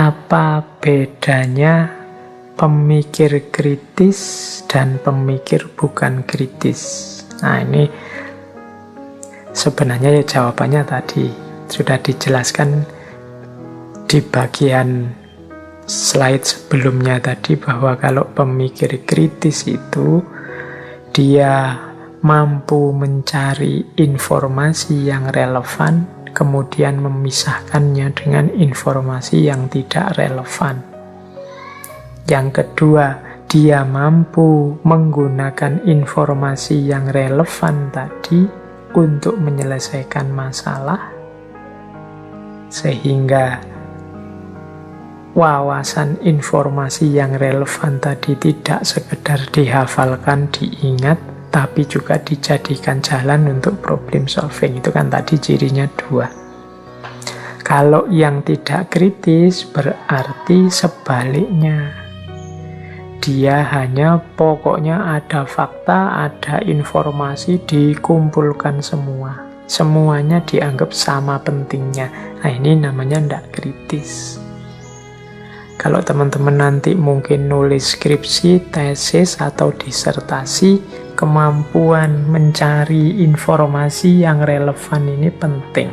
Apa bedanya pemikir kritis dan pemikir bukan kritis? Nah, ini sebenarnya ya jawabannya tadi sudah dijelaskan di bagian slide sebelumnya tadi, bahwa kalau pemikir kritis itu dia mampu mencari informasi yang relevan, kemudian memisahkannya dengan informasi yang tidak relevan. Yang kedua, dia mampu menggunakan informasi yang relevan tadi untuk menyelesaikan masalah, sehingga wawasan informasi yang relevan tadi tidak sekedar dihafalkan, diingat, tapi juga dijadikan jalan untuk problem solving. Itu kan tadi cirinya 2. Kalau yang tidak kritis berarti sebaliknya. Dia hanya pokoknya ada fakta, ada informasi, dikumpulkan semua. Semuanya dianggap sama pentingnya. Nah, ini namanya tidak kritis. Kalau teman-teman nanti mungkin nulis skripsi, tesis, atau disertasi, kemampuan mencari informasi yang relevan ini penting.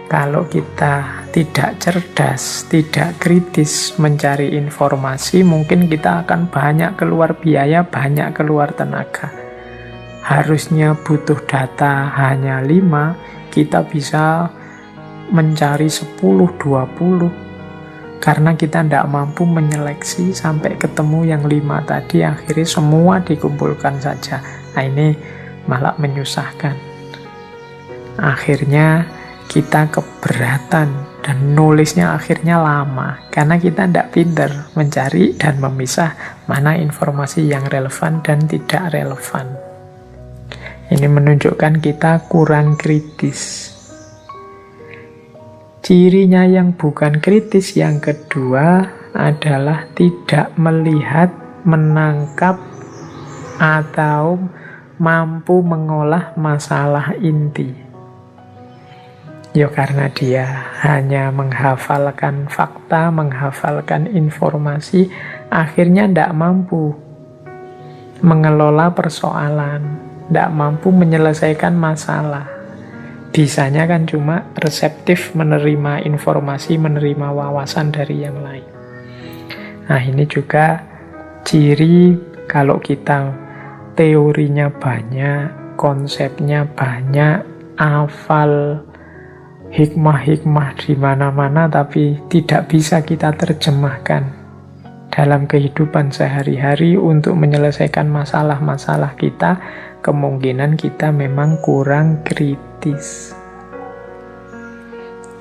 Kalau kita tidak cerdas, tidak kritis mencari informasi, mungkin kita akan banyak keluar biaya, banyak keluar tenaga. Harusnya butuh data hanya 5, kita bisa mencari 10, 20. Karena kita tidak mampu menyeleksi sampai ketemu yang 5 tadi, akhirnya semua dikumpulkan saja. Nah, ini malah menyusahkan. Akhirnya kita keberatan dan nulisnya akhirnya lama, karena kita tidak pintar mencari dan memisah mana informasi yang relevan dan tidak relevan. Ini menunjukkan kita kurang kritis. Cirinya yang bukan kritis yang kedua adalah tidak melihat, menangkap, atau mampu mengolah masalah inti. Ya karena dia hanya menghafalkan fakta, menghafalkan informasi, akhirnya tidak mampu mengelola persoalan, tidak mampu menyelesaikan masalah. Bisanya kan cuma reseptif, menerima informasi, menerima wawasan dari yang lain. Nah, ini juga ciri kalau kita teorinya banyak, konsepnya banyak, hafal hikmah-hikmah di mana-mana, tapi tidak bisa kita terjemahkan dalam kehidupan sehari-hari untuk menyelesaikan masalah-masalah kita, kemungkinan kita memang kurang kritis.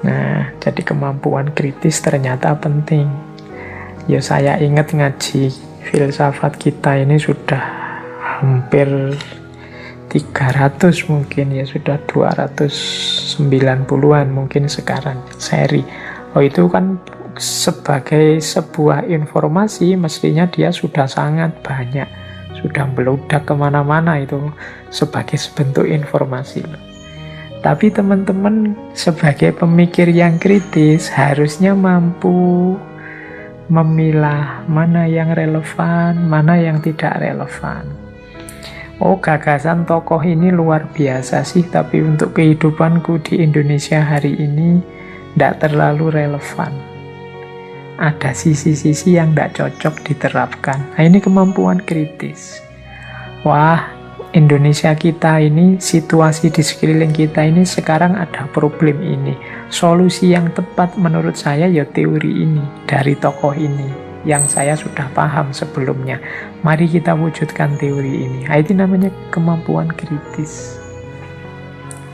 Nah, jadi kemampuan kritis ternyata penting. Ya, saya ingat ngaji filsafat kita ini sudah hampir 300 mungkin, ya sudah 290-an mungkin sekarang seri. Oh, itu kan sebagai sebuah informasi mestinya dia sudah sangat banyak, sudah meludak kemana-mana itu sebagai bentuk informasi. Tapi teman-teman sebagai pemikir yang kritis harusnya mampu memilah mana yang relevan, mana yang tidak relevan. Oh, gagasan tokoh ini luar biasa sih, tapi untuk kehidupanku di Indonesia hari ini tidak terlalu relevan. Ada sisi-sisi yang tidak cocok diterapkan. Nah, ini kemampuan kritis. Wah, Indonesia kita ini, situasi di sekeliling kita ini sekarang ada problem ini. Solusi yang tepat menurut saya ya teori ini, dari tokoh ini, yang saya sudah paham sebelumnya. Mari kita wujudkan teori ini. Nah, itu namanya kemampuan kritis.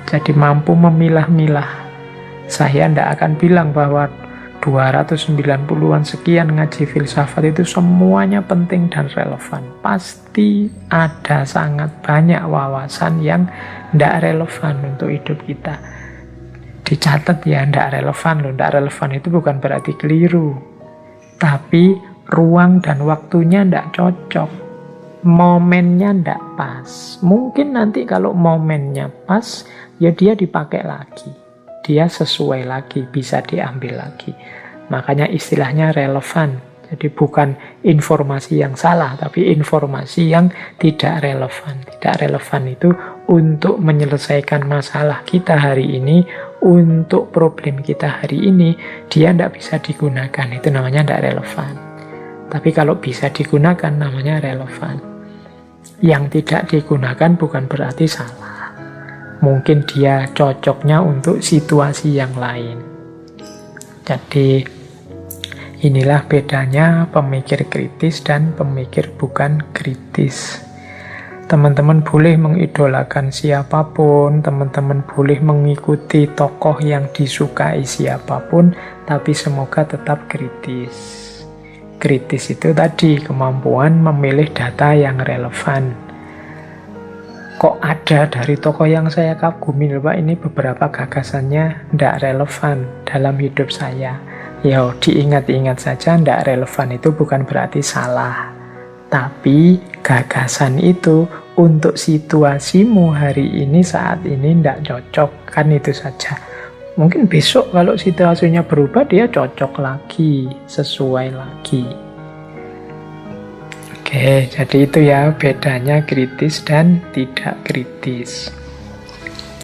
Jadi mampu memilah-milah. Saya tidak akan bilang bahwa 290-an sekian ngaji filsafat itu semuanya penting dan relevan. Pasti ada sangat banyak wawasan yang tidak relevan untuk hidup kita. Dicatat ya, tidak relevan loh. Tidak relevan itu bukan berarti keliru, tapi ruang dan waktunya tidak cocok, momennya tidak pas. Mungkin nanti kalau momennya pas, ya dia dipakai lagi, dia sesuai lagi, bisa diambil lagi. Makanya istilahnya relevan. Jadi bukan informasi yang salah, tapi informasi yang tidak relevan. Tidak relevan itu untuk menyelesaikan masalah kita hari ini, untuk problem kita hari ini, dia tidak bisa digunakan. Itu namanya tidak relevan. Tapi kalau bisa digunakan, namanya relevan. Yang tidak digunakan bukan berarti salah. Mungkin dia cocoknya untuk situasi yang lain. Jadi inilah bedanya pemikir kritis dan pemikir bukan kritis. Teman-teman boleh mengidolakan siapapun, teman-teman boleh mengikuti tokoh yang disukai siapapun, tapi semoga tetap kritis. Kritis itu tadi kemampuan memilih data yang relevan. Kok ada dari tokoh yang saya kagumi, Pak, ini beberapa gagasannya tidak relevan dalam hidup saya. Ya, diingat-ingat saja, tidak relevan itu bukan berarti salah. Tapi gagasan itu untuk situasimu hari ini, saat ini tidak cocok. Kan itu saja. Mungkin besok kalau situasinya berubah, dia cocok lagi, sesuai lagi. Oke, jadi itu ya bedanya kritis dan tidak kritis.